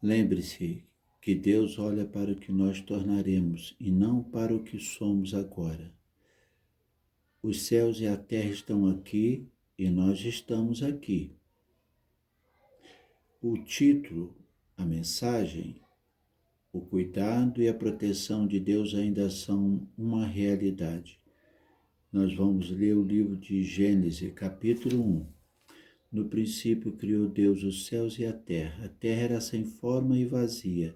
Lembre-se que Deus olha para o que nós tornaremos e não para o que somos agora. Os céus e a terra estão aqui e nós estamos aqui. O título, a mensagem, o cuidado e a proteção de Deus ainda são uma realidade. Nós vamos ler o livro de Gênesis, capítulo 1. No princípio criou Deus os céus e a terra. A terra era sem forma e vazia,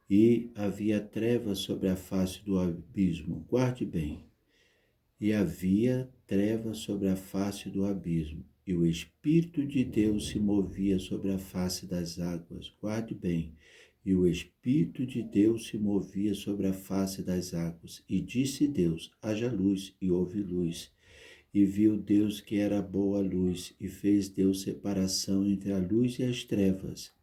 e havia trevas sobre a face do abismo. Guarde bem. E havia trevas sobre a face do abismo, e o Espírito de Deus se movia sobre a face das águas. Guarde bem. E o Espírito de Deus se movia sobre a face das águas. E disse Deus, haja luz, e houve luz. E viu Deus que era boa a luz, e fez Deus separação entre a luz e as trevas.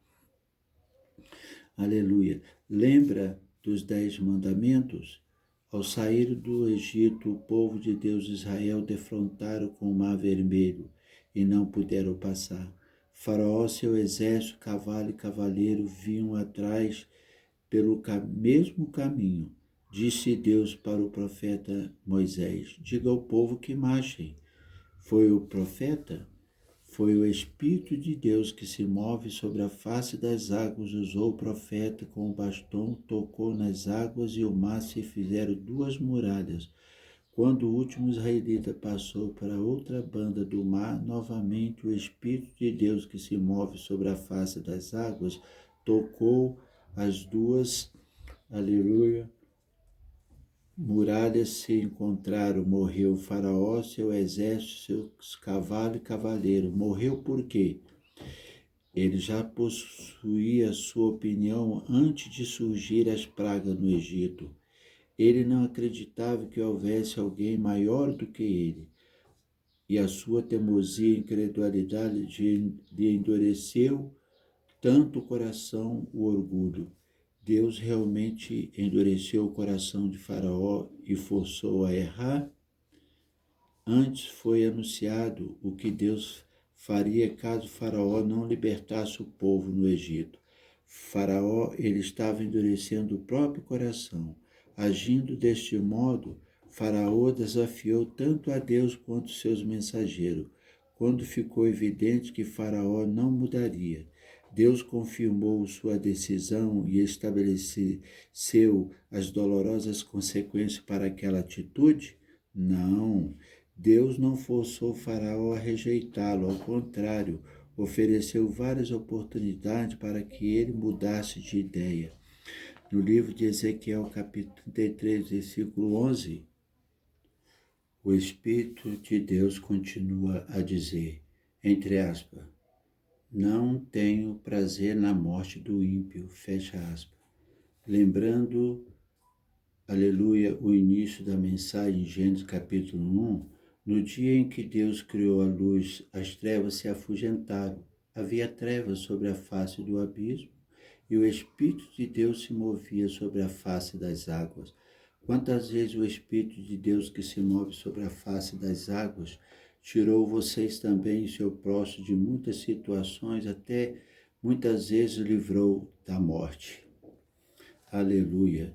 Aleluia. Lembra dos 10 mandamentos? Ao sair do Egito, o povo de Deus Israel defrontaram com o Mar Vermelho e não puderam passar. Faraó, seu exército, cavalo e cavaleiro vinham atrás pelo mesmo caminho. Disse Deus para o profeta Moisés, diga ao povo que marchem. Foi o profeta? Foi o Espírito de Deus que se move sobre a face das águas, usou o profeta com o bastão, tocou nas águas e o mar se fizeram 2 muralhas. Quando o último israelita passou para outra banda do mar, novamente o Espírito de Deus que se move sobre a face das águas, tocou as 2, aleluia, muralhas se encontraram, morreu Faraó, seu exército, seus cavalos e cavaleiros. Morreu por quê? Ele já possuía sua opinião antes de surgir as pragas no Egito. Ele não acreditava que houvesse alguém maior do que ele. E a sua teimosia e incredulidade lhe endureceu tanto o coração, o orgulho. Deus realmente endureceu o coração de Faraó e forçou a errar? Antes foi anunciado o que Deus faria caso Faraó não libertasse o povo no Egito. Faraó, ele estava endurecendo o próprio coração. Agindo deste modo, Faraó desafiou tanto a Deus quanto seus mensageiros. Quando ficou evidente que Faraó não mudaria, Deus confirmou sua decisão e estabeleceu as dolorosas consequências para aquela atitude? Não. Deus não forçou Faraó a rejeitá-lo, ao contrário, ofereceu várias oportunidades para que ele mudasse de ideia. No livro de Ezequiel, capítulo 33, versículo 11, o Espírito de Deus continua a dizer, entre aspas, não tenho prazer na morte do ímpio, fecha aspas. Lembrando, aleluia, o início da mensagem em Gênesis capítulo 1, no dia em que Deus criou a luz, as trevas se afugentaram. Havia trevas sobre a face do abismo e o Espírito de Deus se movia sobre a face das águas. Quantas vezes o Espírito de Deus que se move sobre a face das águas tirou vocês também, seu próximo, de muitas situações, até muitas vezes livrou da morte. Aleluia.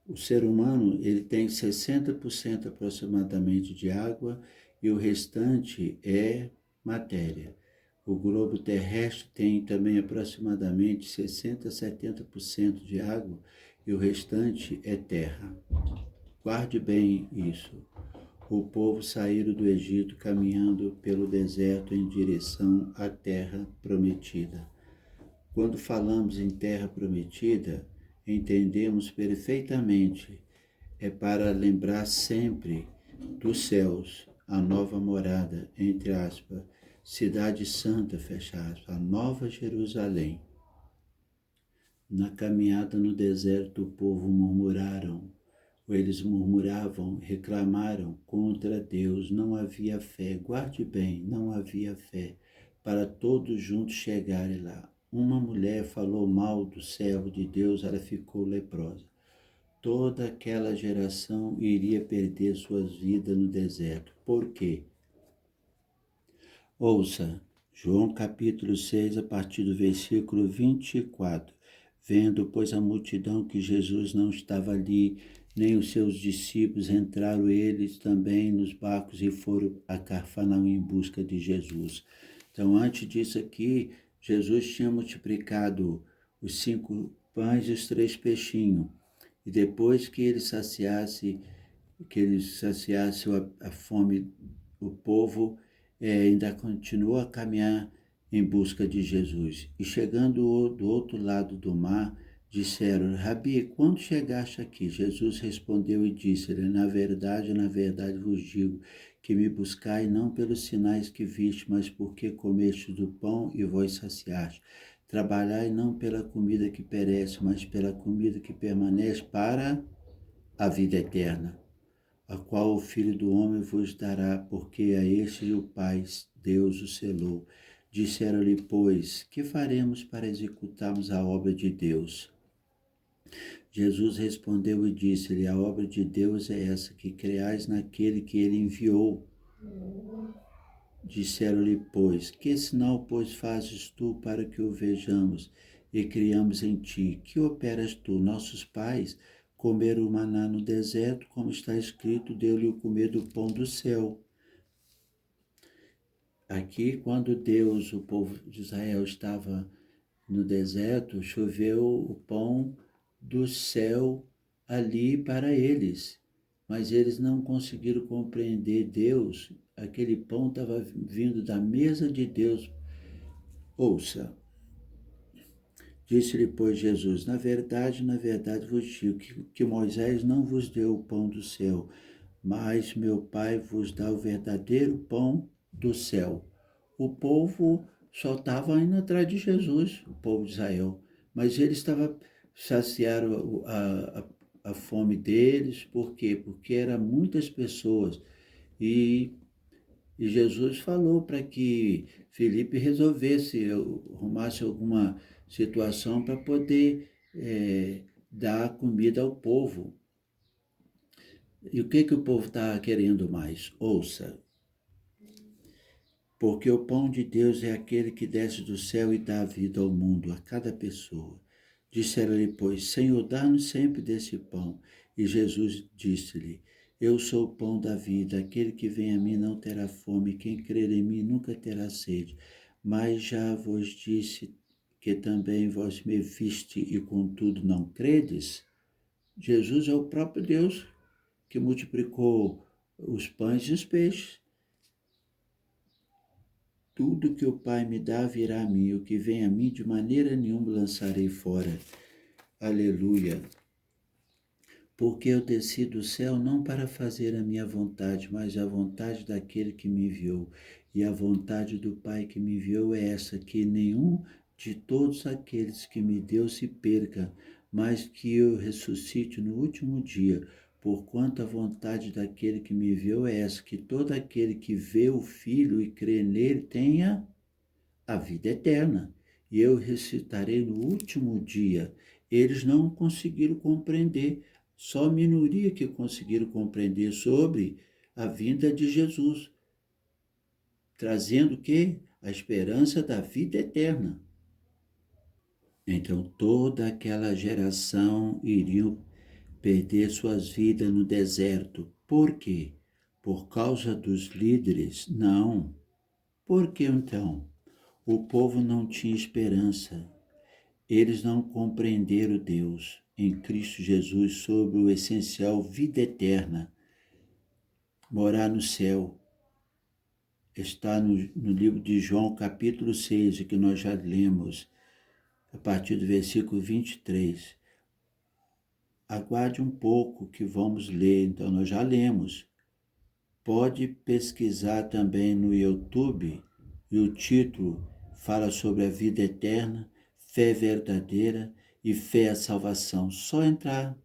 O ser humano, ele tem 60% aproximadamente de água e o restante é matéria. O globo terrestre tem também aproximadamente 60 a 70% de água e o restante é terra. Guarde bem isso. O povo saíram do Egito caminhando pelo deserto em direção à terra prometida. Quando falamos em terra prometida, entendemos perfeitamente, é para lembrar sempre dos céus, a nova morada, entre aspas, cidade santa, fecha aspas, a nova Jerusalém. Na caminhada no deserto, o povo murmuraram, eles murmuravam, reclamaram contra Deus, não havia fé, guarde bem, não havia fé, para todos juntos chegarem lá. Uma mulher falou mal do servo de Deus, ela ficou leprosa. Toda aquela geração iria perder suas vidas no deserto. Por quê? Ouça, João capítulo 6, a partir do versículo 24. Vendo, pois, a multidão que Jesus não estava ali, nem os seus discípulos, entraram eles também nos barcos e foram a Cafarnaum em busca de Jesus. Então, antes disso aqui, Jesus tinha multiplicado os 5 pães e os 3 peixinhos. E depois que ele saciasse a fome do povo, ainda continuou a caminhar em busca de Jesus. E chegando do outro lado do mar, disseram: Rabi, quando chegaste aqui? Jesus respondeu e disse-lhe: na verdade vos digo, que me buscai não pelos sinais que viste, mas porque comeste do pão e vos saciaste. Trabalhai não pela comida que perece, mas pela comida que permanece para a vida eterna, a qual o Filho do Homem vos dará, porque a este o Pai, Deus, o selou. Disseram-lhe, pois, que faremos para executarmos a obra de Deus? Jesus respondeu e disse-lhe, a obra de Deus é essa, que creais naquele que ele enviou. Disseram-lhe, pois, que sinal, pois, fazes tu para que o vejamos e criamos em ti? Que operas tu? Nossos pais comeram o maná no deserto, como está escrito, deu-lhe o comer do pão do céu. Aqui, quando Deus, o povo de Israel, estava no deserto, choveu o pão do céu ali para eles. Mas eles não conseguiram compreender Deus. Aquele pão estava vindo da mesa de Deus. Ouça, disse-lhe, pois, Jesus, na verdade vos digo que Moisés não vos deu o pão do céu, mas meu Pai vos dá o verdadeiro pão do céu. O povo só estava indo atrás de Jesus, o povo de Israel, mas eles saciaram a fome deles. Por quê? Porque eram muitas pessoas. E Jesus falou para que Felipe resolvesse, arrumasse alguma situação para poder dar comida ao povo. E o que o povo está querendo mais? Ouça. Porque o pão de Deus é aquele que desce do céu e dá vida ao mundo, a cada pessoa. Disseram-lhe, pois, Senhor, dá-nos sempre desse pão. E Jesus disse-lhe, eu sou o pão da vida, aquele que vem a mim não terá fome, quem crer em mim nunca terá sede. Mas já vos disse que também vós me viste e contudo não credes? Jesus é o próprio Deus que multiplicou os pães e os peixes. Tudo que o Pai me dá virá a mim, o que vem a mim de maneira nenhuma lançarei fora. Aleluia. Porque eu desci do céu não para fazer a minha vontade, mas a vontade daquele que me enviou. E a vontade do Pai que me enviou é essa, que nenhum de todos aqueles que me deu se perca, mas que eu ressuscite no último dia. Porquanto a vontade daquele que me enviou é essa, que todo aquele que vê o Filho e crê nele tenha a vida eterna. E eu ressuscitarei no último dia. Eles não conseguiram compreender, só a minoria que conseguiram compreender sobre a vinda de Jesus, trazendo o quê? A esperança da vida eterna. Então toda aquela geração iriam perder suas vidas no deserto. Por quê? Por causa dos líderes? Não. Por que então? O povo não tinha esperança. Eles não compreenderam Deus em Cristo Jesus sobre o essencial vida eterna. Morar no céu. Está no livro de João, capítulo 6, que nós já lemos, a partir do versículo 23. Aguarde um pouco que vamos ler, então nós já lemos. Pode pesquisar também no YouTube, e o título fala sobre a vida eterna, fé verdadeira e fé à salvação. Só entrar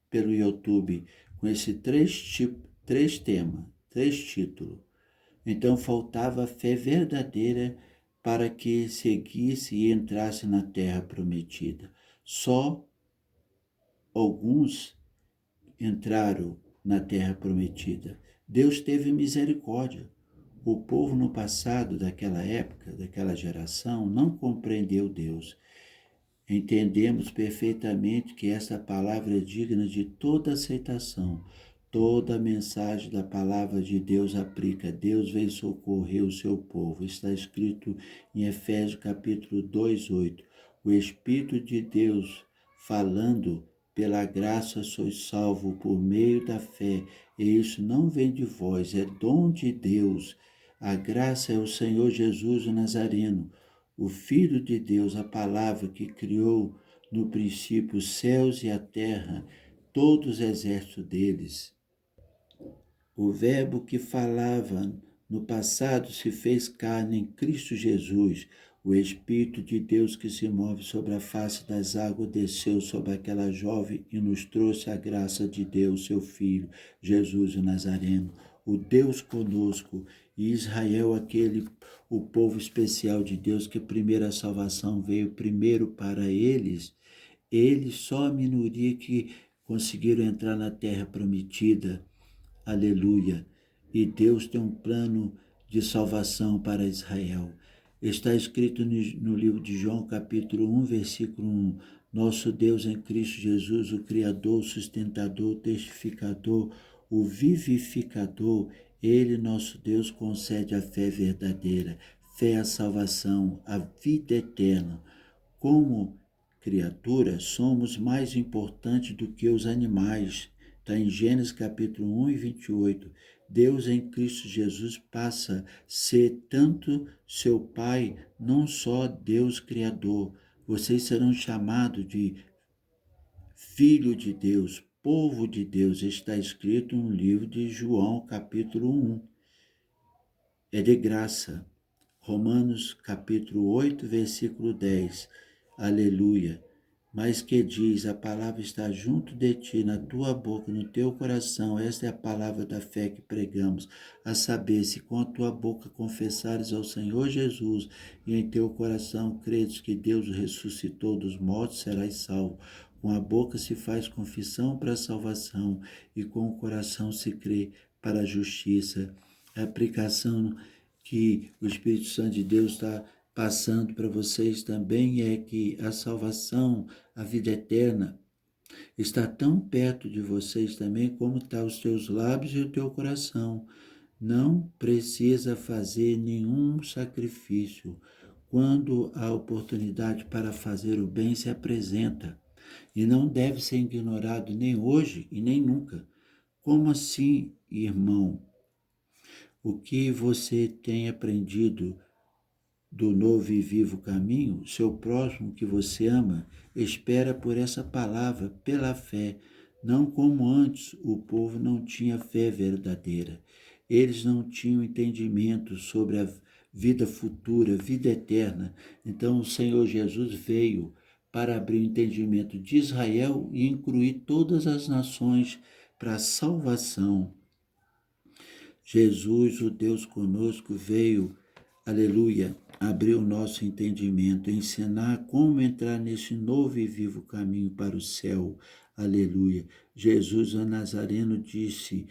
pelo YouTube com esses três temas, 3 títulos. Então faltava a fé verdadeira para que seguisse e entrasse na terra prometida. Só alguns entraram na terra prometida. Deus teve misericórdia. O povo no passado daquela época, daquela geração, não compreendeu Deus. Entendemos perfeitamente que esta palavra é digna de toda aceitação. Toda a mensagem da palavra de Deus aplica. Deus veio socorrer o seu povo. Está escrito em Efésios capítulo 2:8. O Espírito de Deus falando, pela graça sois salvo por meio da fé. E isso não vem de vós, é dom de Deus. A graça é o Senhor Jesus o Nazareno, o Filho de Deus, a palavra que criou no princípio os céus e a terra, todos os exércitos deles. O Verbo que falava no passado se fez carne em Cristo Jesus. O Espírito de Deus que se move sobre a face das águas desceu sobre aquela jovem e nos trouxe a graça de Deus, seu Filho, Jesus o Nazareno. O Deus conosco, e Israel, o povo especial de Deus, que primeiro a salvação veio primeiro para eles só a minoria que conseguiram entrar na terra prometida. Aleluia. E Deus tem um plano de salvação para Israel. Está escrito no livro de João, capítulo 1, versículo 1. Nosso Deus em Cristo Jesus, o Criador, o sustentador, o testificador, o vivificador, Ele, nosso Deus, concede a fé verdadeira, fé à salvação, a vida eterna. Como criatura, somos mais importantes do que os animais. Está em Gênesis capítulo 1 e 28. Deus em Cristo Jesus passa a ser tanto seu Pai, não só Deus Criador. Vocês serão chamados de Filho de Deus, povo de Deus. Está escrito no livro de João capítulo 1. É de graça. Romanos capítulo 8, versículo 10. Aleluia. Mas que diz, a palavra está junto de ti, na tua boca, no teu coração. Esta é a palavra da fé que pregamos, a saber, se com a tua boca confessares ao Senhor Jesus e em teu coração credes que Deus o ressuscitou dos mortos, serás salvo. Com a boca se faz confissão para a salvação e com o coração se crê para a justiça. A aplicação que o Espírito Santo de Deus está passando para vocês também é que a salvação, a vida eterna, está tão perto de vocês também como está os teus lábios e o teu coração. Não precisa fazer nenhum sacrifício. Quando a oportunidade para fazer o bem se apresenta, e não deve ser ignorado nem hoje e nem nunca. Como assim, irmão? O que você tem aprendido do novo e vivo caminho, seu próximo que você ama, espera por essa palavra, pela fé. Não como antes, o povo não tinha fé verdadeira. Eles não tinham entendimento sobre a vida futura, vida eterna. Então o Senhor Jesus veio para abrir o entendimento de Israel e incluir todas as nações para a salvação. Jesus, o Deus conosco, veio, aleluia, abrir o nosso entendimento, ensinar como entrar nesse novo e vivo caminho para o céu, aleluia. Jesus, o Nazareno, disse,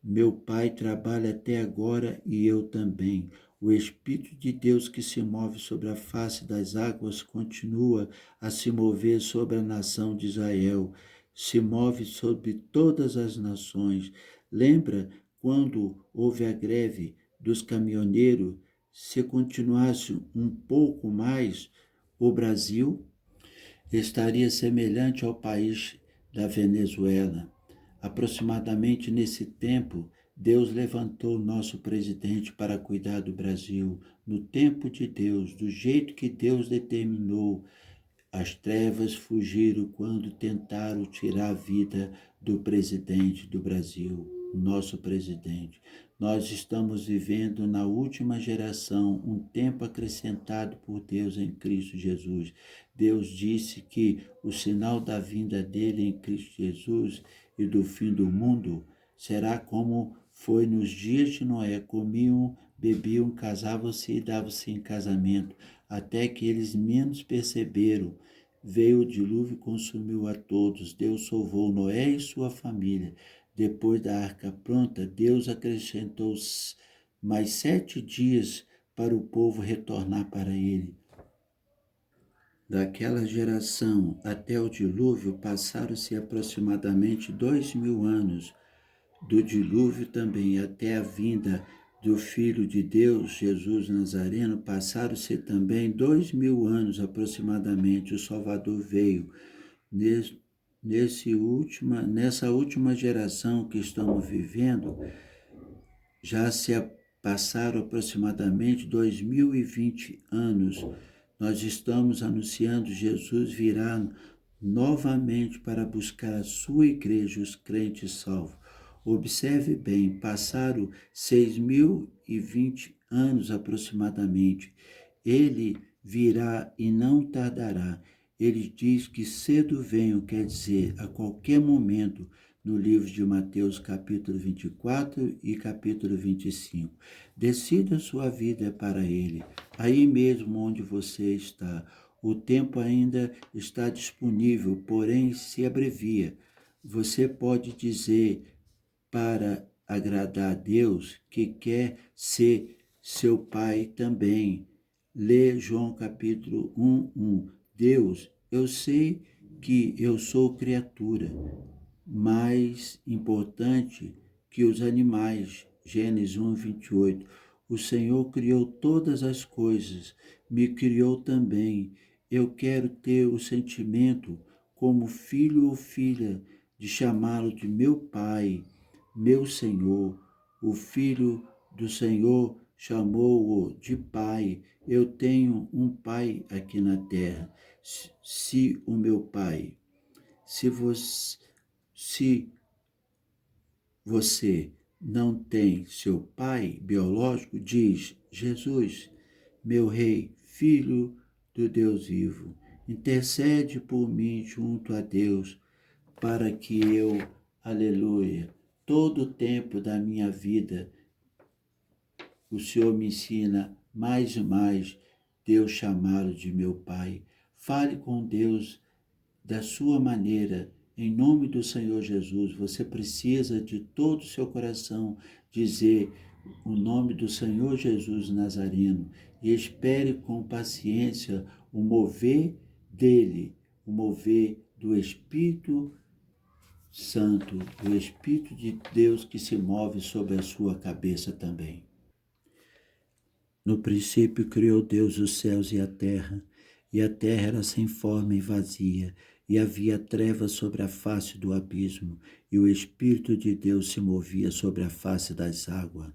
meu Pai trabalha até agora e eu também. O Espírito de Deus que se move sobre a face das águas continua a se mover sobre a nação de Israel, se move sobre todas as nações. Lembra quando houve a greve dos caminhoneiros? Se continuasse um pouco mais, o Brasil estaria semelhante ao país da Venezuela. Aproximadamente nesse tempo, Deus levantou o nosso presidente para cuidar do Brasil, no tempo de Deus, do jeito que Deus determinou. As trevas fugiram quando tentaram tirar a vida do presidente do Brasil, nosso presidente. Nós estamos vivendo na última geração, um tempo acrescentado por Deus em Cristo Jesus. Deus disse que o sinal da vinda dele em Cristo Jesus e do fim do mundo será como foi nos dias de Noé: comiam, bebiam, casavam-se e davam-se em casamento, até que eles menos perceberam. Veio o dilúvio e consumiu a todos. Deus salvou Noé e sua família. Depois da arca pronta, Deus acrescentou mais 7 dias para o povo retornar para ele. Daquela geração até o dilúvio passaram-se aproximadamente 2000 anos. Do dilúvio também até a vinda do Filho de Deus, Jesus Nazareno, passaram-se também 2000 anos aproximadamente. O Salvador veio. Nessa última geração que estamos vivendo, já se passaram aproximadamente 2020 anos. Nós estamos anunciando Jesus virá novamente para buscar a sua igreja, os crentes salvos. Observe bem, passaram 6.020 anos aproximadamente. Ele virá e não tardará. Ele diz que cedo venho, quer dizer, a qualquer momento, no livro de Mateus, capítulo 24 e capítulo 25. Decida sua vida para Ele, aí mesmo onde você está. O tempo ainda está disponível, porém se abrevia. Você pode dizer para agradar a Deus que quer ser seu Pai também. Lê João capítulo 1:1. Deus, eu sei que eu sou criatura, mais importante que os animais. Gênesis 1:28. O Senhor criou todas as coisas, me criou também. Eu quero ter o sentimento, como filho ou filha, de chamá-lo de meu Pai, meu Senhor. O Filho do Senhor chamou-o de Pai. Eu tenho um Pai aqui na terra. Se o meu Pai, se você não tem seu pai biológico, diz Jesus, meu Rei, Filho do Deus vivo, intercede por mim junto a Deus, para que eu, aleluia, todo o tempo da minha vida, o Senhor me ensina mais e mais, Deus chamá-lo de meu Pai. Fale com Deus da sua maneira, em nome do Senhor Jesus. Você precisa de todo o seu coração dizer o nome do Senhor Jesus Nazareno e espere com paciência o mover dele, o mover do Espírito Santo, do Espírito de Deus que se move sobre a sua cabeça também. No princípio criou Deus os céus e a terra era sem forma e vazia, e havia trevas sobre a face do abismo, e o Espírito de Deus se movia sobre a face das águas.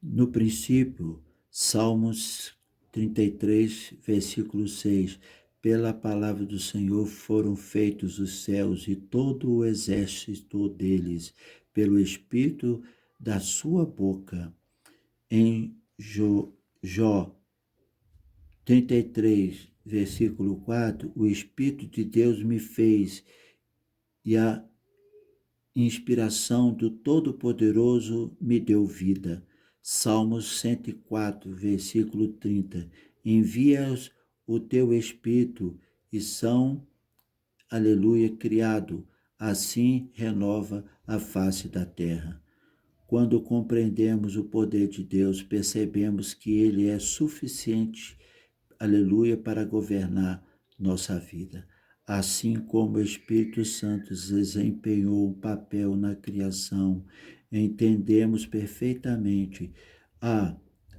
No princípio, Salmos 33, versículo 6, pela palavra do Senhor foram feitos os céus e todo o exército deles, pelo Espírito da sua boca. Em Jó 33, versículo 4, o Espírito de Deus me fez e a inspiração do Todo-Poderoso me deu vida. Salmos 104, versículo 30, envias o teu Espírito e são, aleluia, criado, assim renova a face da terra. Quando compreendemos o poder de Deus, percebemos que Ele é suficiente, aleluia, para governar nossa vida. Assim como o Espírito Santo desempenhou um papel na criação, entendemos perfeitamente.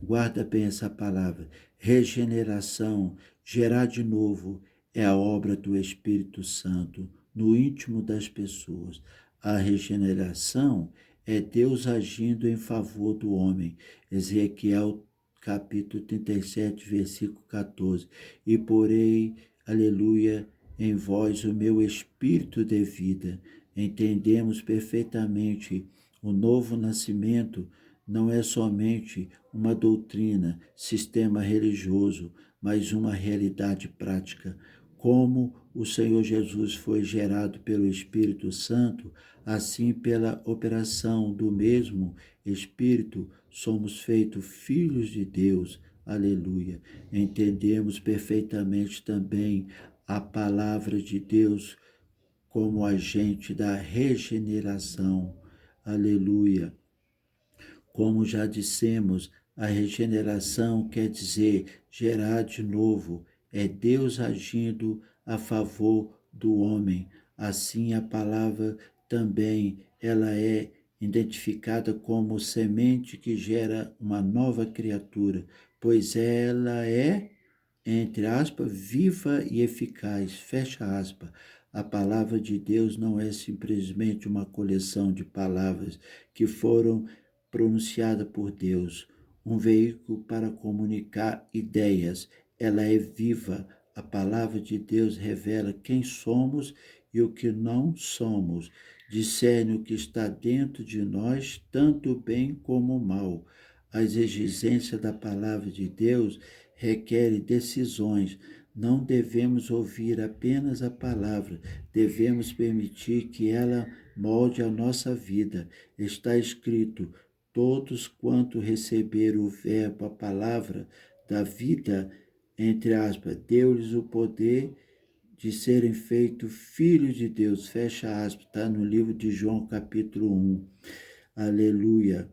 Guarda bem essa palavra, regeneração, gerar de novo, é a obra do Espírito Santo no íntimo das pessoas. A regeneração é Deus agindo em favor do homem. Ezequiel capítulo 37, versículo 14. E porei, aleluia, em vós o meu espírito de vida. Entendemos perfeitamente o novo nascimento não é somente uma doutrina, sistema religioso, mas uma realidade prática. Como o Senhor Jesus foi gerado pelo Espírito Santo, assim pela operação do mesmo Espírito, somos feitos filhos de Deus. Aleluia. Entendemos perfeitamente também a palavra de Deus como agente da regeneração. Aleluia. Como já dissemos, a regeneração quer dizer gerar de novo, é Deus agindo a favor do homem. Assim, a palavra também ela é identificada como semente que gera uma nova criatura, pois ela é, entre aspas, viva e eficaz, fecha aspas. A palavra de Deus não é simplesmente uma coleção de palavras que foram pronunciadas por Deus, um veículo para comunicar ideias. Ela é viva. A palavra de Deus revela quem somos e o que não somos. Discerne o que está dentro de nós, tanto o bem como o mal. A exigência da palavra de Deus requer decisões. Não devemos ouvir apenas a palavra, devemos permitir que ela molde a nossa vida. Está escrito: todos quanto receber o verbo, a palavra da vida, entre aspas, deu-lhes o poder de serem feitos filhos de Deus, fecha aspas, está no livro de João, capítulo 1. Aleluia.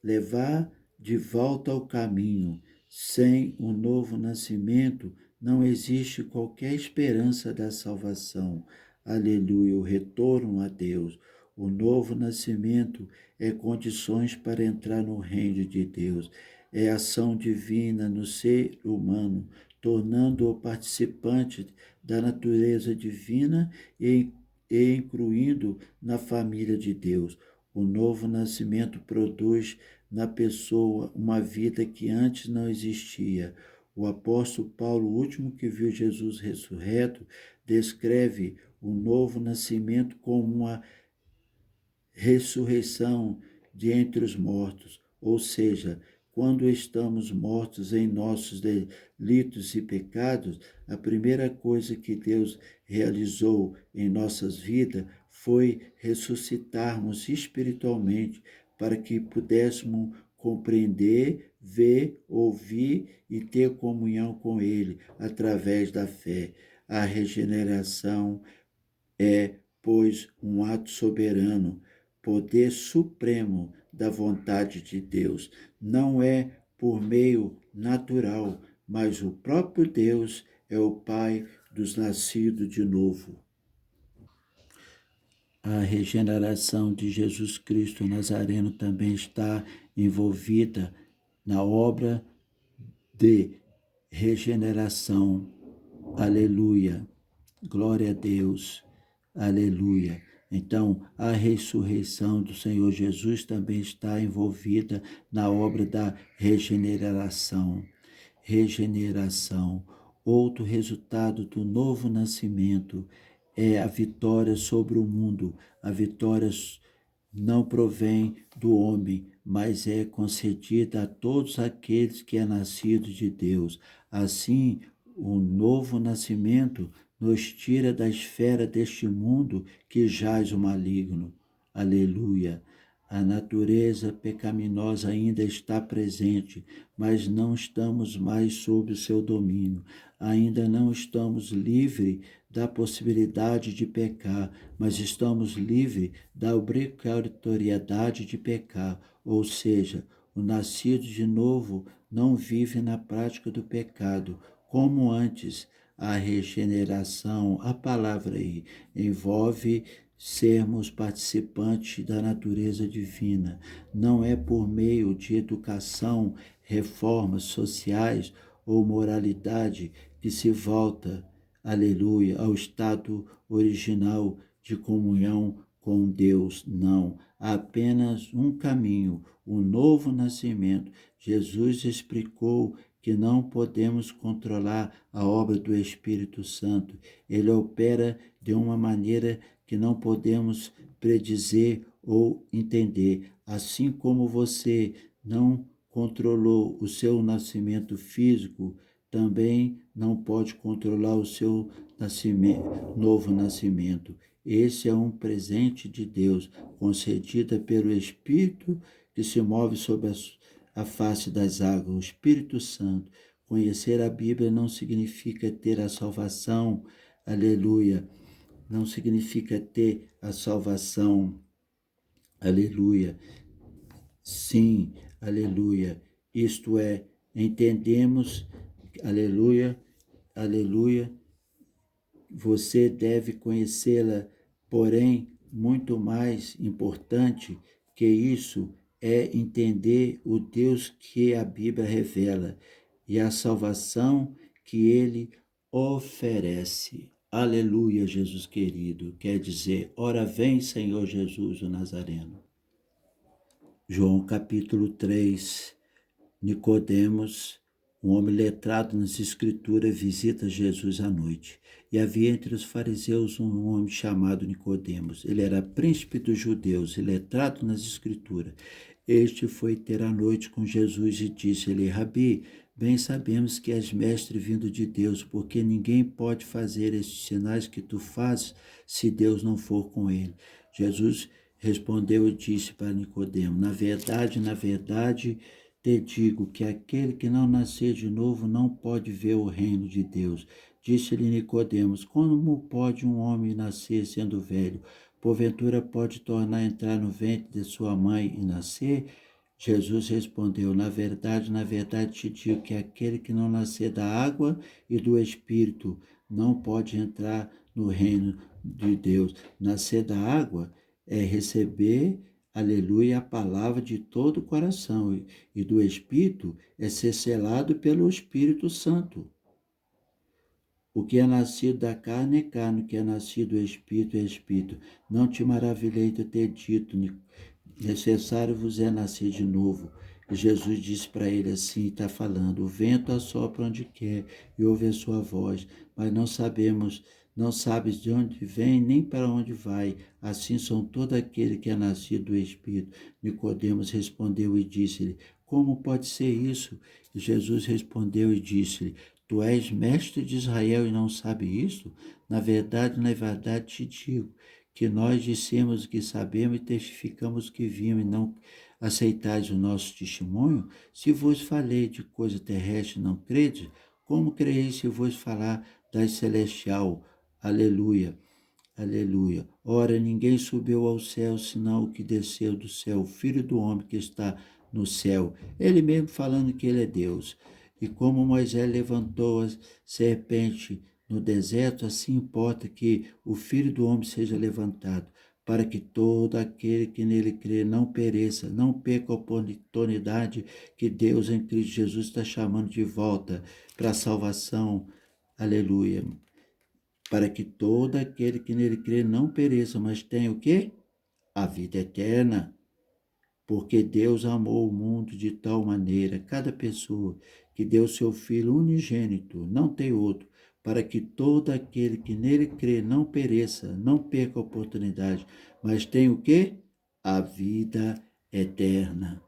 Levar de volta ao caminho. Sem o novo nascimento, não existe qualquer esperança da salvação. Aleluia, o retorno a Deus. O novo nascimento é condições para entrar no reino de Deus. É ação divina no ser humano, tornando-o participante da natureza divina e incluindo na família de Deus. O novo nascimento produz na pessoa uma vida que antes não existia. O apóstolo Paulo, o último que viu Jesus ressurreto, descreve o novo nascimento como uma ressurreição de entre os mortos, ou seja, quando estamos mortos em nossos delitos e pecados, a primeira coisa que Deus realizou em nossas vidas foi ressuscitarmos espiritualmente para que pudéssemos compreender, ver, ouvir e ter comunhão com Ele através da fé. A regeneração é, pois, um ato soberano, poder supremo da vontade de Deus. Não é por meio natural, mas o próprio Deus é o Pai dos nascidos de novo. A regeneração de Jesus Cristo Nazareno também está envolvida na obra de regeneração. Aleluia. Glória a Deus. Aleluia. Então, a ressurreição do Senhor Jesus também está envolvida na obra da regeneração. Regeneração. Outro resultado do novo nascimento é a vitória sobre o mundo. A vitória não provém do homem, mas é concedida a todos aqueles que é nascido de Deus. Assim, o novo nascimento nos tira da esfera deste mundo que jaz o maligno. Aleluia. A natureza pecaminosa ainda está presente, mas não estamos mais sob o seu domínio. Ainda não estamos livres da possibilidade de pecar, mas estamos livres da obrigatoriedade de pecar, ou seja, o nascido de novo não vive na prática do pecado, como antes. A regeneração, a palavra aí, envolve sermos participantes da natureza divina. Não é por meio de educação, reformas sociais ou moralidade que se volta, aleluia, ao estado original de comunhão com Deus. Não, há apenas um caminho, o novo nascimento. Jesus explicou que não podemos controlar a obra do Espírito Santo. Ele opera de uma maneira que não podemos predizer ou entender. Assim como você não controlou o seu nascimento físico, também não pode controlar o seu novo nascimento. Esse é um presente de Deus, concedida pelo Espírito que se move sobre a face das águas, o Espírito Santo. Conhecer a Bíblia não significa ter a salvação, aleluia, não significa ter a salvação, aleluia. Sim, aleluia. Isto é, entendemos, aleluia, aleluia, você deve conhecê-la, porém, muito mais importante que isso é entender o Deus que a Bíblia revela e a salvação que ele oferece. Aleluia, Jesus querido. Quer dizer, ora vem, Senhor Jesus, o Nazareno. João capítulo 3, Nicodemos, um homem letrado nas Escrituras, visita Jesus à noite. E havia entre os fariseus um homem chamado Nicodemos. Ele era príncipe dos judeus e letrado nas Escrituras. Este foi ter a noite com Jesus e disse-lhe: Rabi, bem sabemos que és mestre vindo de Deus, porque ninguém pode fazer estes sinais que tu fazes se Deus não for com ele. Jesus respondeu e disse para Nicodemo: na verdade, te digo que aquele que não nascer de novo não pode ver o reino de Deus. Disse-lhe Nicodemos: como pode um homem nascer sendo velho? Porventura pode tornar a entrar no ventre de sua mãe e nascer? Jesus respondeu: na verdade, te digo que aquele que não nascer da água e do Espírito não pode entrar no reino de Deus. Nascer da água é receber, aleluia, a palavra de todo o coração, e do Espírito é ser selado pelo Espírito Santo. O que é nascido da carne é carne, o que é nascido do Espírito é Espírito. Não te maravilhei de ter dito, necessário vos é nascer de novo. E Jesus disse para ele assim, está falando: o vento assopra onde quer e ouve a sua voz, mas não sabes de onde vem nem para onde vai. Assim são todo aquele que é nascido do Espírito. Nicodemos respondeu e disse-lhe: como pode ser isso? E Jesus respondeu e disse-lhe: tu és mestre de Israel e não sabe isso? Na verdade te digo que nós dissemos o que sabemos e testificamos o que vimos, e não aceitais o nosso testemunho? Se vos falei de coisa terrestre e não credes, como crereis se vos falar das celestial? Aleluia, aleluia. Ora, ninguém subiu ao céu, senão o que desceu do céu, o Filho do homem que está no céu. Ele mesmo falando que ele é Deus. E como Moisés levantou a serpente no deserto, assim importa que o Filho do homem seja levantado, para que todo aquele que nele crê não pereça, não perca a oportunidade que Deus em Cristo Jesus está chamando de volta para a salvação. Aleluia. Para que todo aquele que nele crê não pereça, mas tenha o quê? A vida eterna. Porque Deus amou o mundo de tal maneira, cada pessoa, que deu seu Filho unigênito, não tem outro, para que todo aquele que nele crê não pereça, não perca a oportunidade, mas tenha o quê? A vida eterna.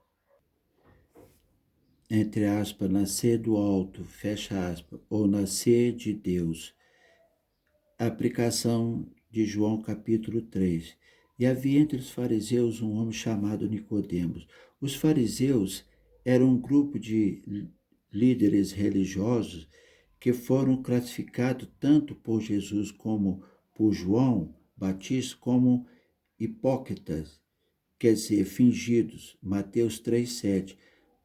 Entre aspas, nascer do alto, fecha aspas, ou nascer de Deus. Aplicação de João capítulo 3. E havia entre os fariseus um homem chamado Nicodemos. Os fariseus eram um grupo de líderes religiosos que foram classificados tanto por Jesus como por João Batista como hipócritas, quer dizer, fingidos. Mateus 3,7.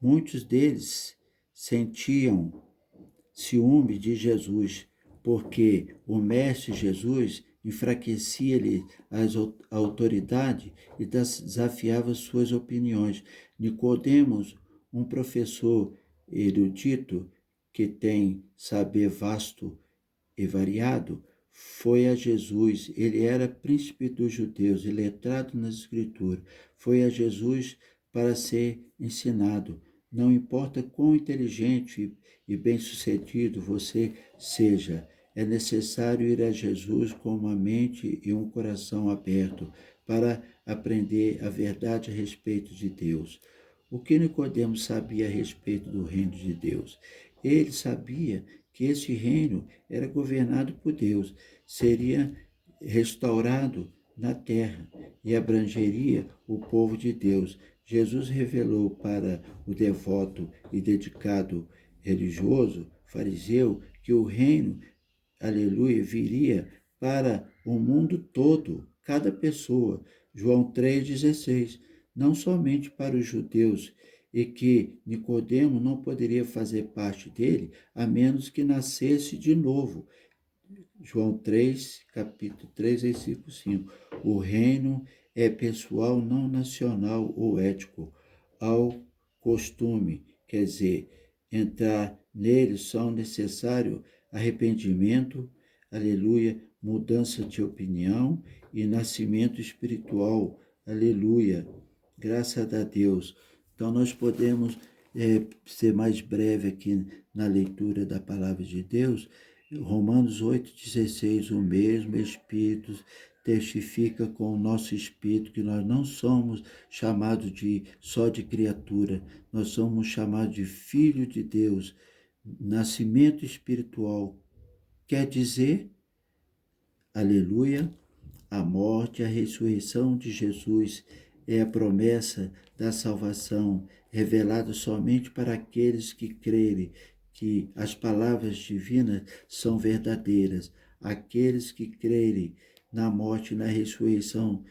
Muitos deles sentiam ciúme de Jesus, porque o Mestre Jesus enfraquecia-lhe a autoridade e desafiava suas opiniões. Nicodemos, um professor erudito que tem saber vasto e variado, foi a Jesus. Ele era príncipe dos judeus e letrado nas Escrituras. Foi a Jesus para ser ensinado. Não importa quão inteligente e bem-sucedido você seja, é necessário ir a Jesus com uma mente e um coração aberto para aprender a verdade a respeito de Deus. O que Nicodemos sabia a respeito do reino de Deus? Ele sabia que esse reino era governado por Deus, seria restaurado na terra e abrangeria o povo de Deus. Jesus revelou para o devoto e dedicado religioso fariseu que o reino, aleluia, viria para o mundo todo, cada pessoa. João 3,16. Não somente para os judeus e que Nicodemo não poderia fazer parte dele a menos que nascesse de novo. João 3, capítulo 3, versículo 5. O reino é pessoal, não nacional ou ético, ao costume, quer dizer, entrar nele são necessário arrependimento, aleluia, mudança de opinião e nascimento espiritual, aleluia, graças a Deus. Então nós podemos ser mais breve aqui na leitura da palavra de Deus. Romanos 8,16, o mesmo Espírito testifica com o nosso espírito que nós não somos chamados só de criatura, nós somos chamados de filho de Deus. Nascimento espiritual quer dizer, aleluia, a morte e a ressurreição de Jesus é a promessa da salvação revelada somente para aqueles que crerem que as palavras divinas são verdadeiras. Aqueles que crerem na morte e na ressurreição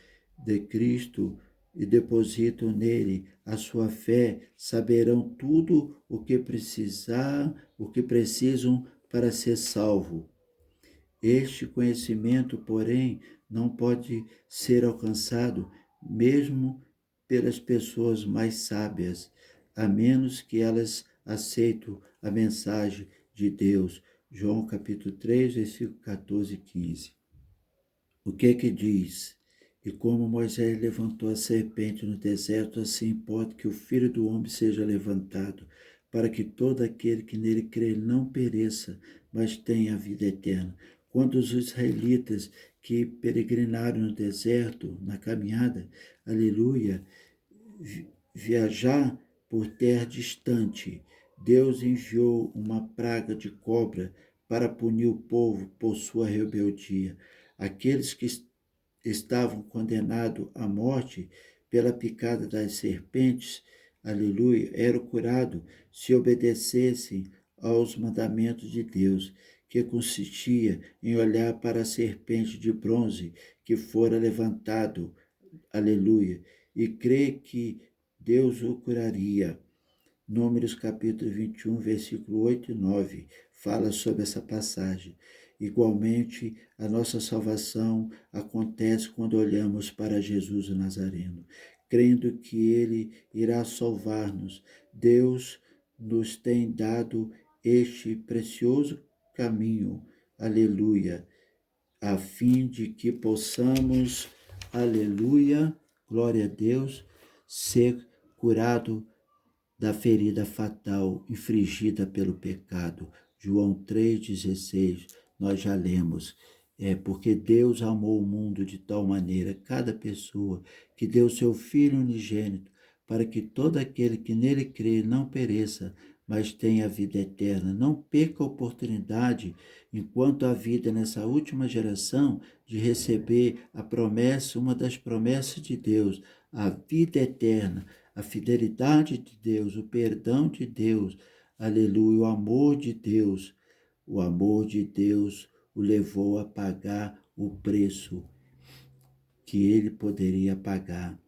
de Cristo e depositam nele a sua fé, saberão tudo o que precisam para ser salvo. Este conhecimento, porém, não pode ser alcançado mesmo pelas pessoas mais sábias, a menos que elas aceitem a mensagem de Deus. João capítulo 3, versículo 14 e 15. O que diz? E como Moisés levantou a serpente no deserto, assim importa que o Filho do Homem seja levantado, para que todo aquele que nele crê não pereça, mas tenha a vida eterna. Quando os israelitas que peregrinaram no deserto, na caminhada, aleluia, viajar por terra distante, Deus enviou uma praga de cobra para punir o povo por sua rebeldia. Aqueles que estavam condenados à morte pela picada das serpentes, aleluia, eram curados se obedecessem aos mandamentos de Deus, que consistia em olhar para a serpente de bronze que fora levantado, aleluia, e crer que Deus o curaria. Números capítulo 21, versículo 8 e 9, fala sobre essa passagem. Igualmente, a nossa salvação acontece quando olhamos para Jesus o Nazareno, crendo que Ele irá salvar-nos. Deus nos tem dado este precioso caminho, aleluia, a fim de que possamos, aleluia, glória a Deus, ser curado da ferida fatal infligida pelo pecado. João 3,16, nós já lemos. Porque Deus amou o mundo de tal maneira, cada pessoa, que deu seu Filho unigênito, para que todo aquele que nele crê não pereça, mas tenha a vida eterna. Não perca a oportunidade, enquanto a vida nessa última geração, de receber a promessa, uma das promessas de Deus, a vida eterna, a fidelidade de Deus, o perdão de Deus, aleluia, o amor de Deus. O amor de Deus o levou a pagar o preço que ele poderia pagar.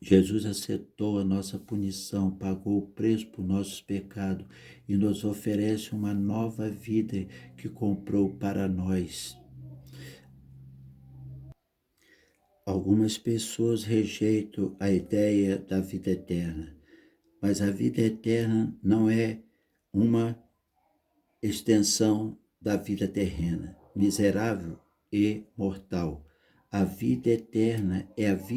Jesus aceitou a nossa punição, pagou o preço por nossos pecados e nos oferece uma nova vida que comprou para nós. Algumas pessoas rejeitam a ideia da vida eterna, mas a vida eterna não é uma extensão da vida terrena, miserável e mortal. A vida eterna é a vida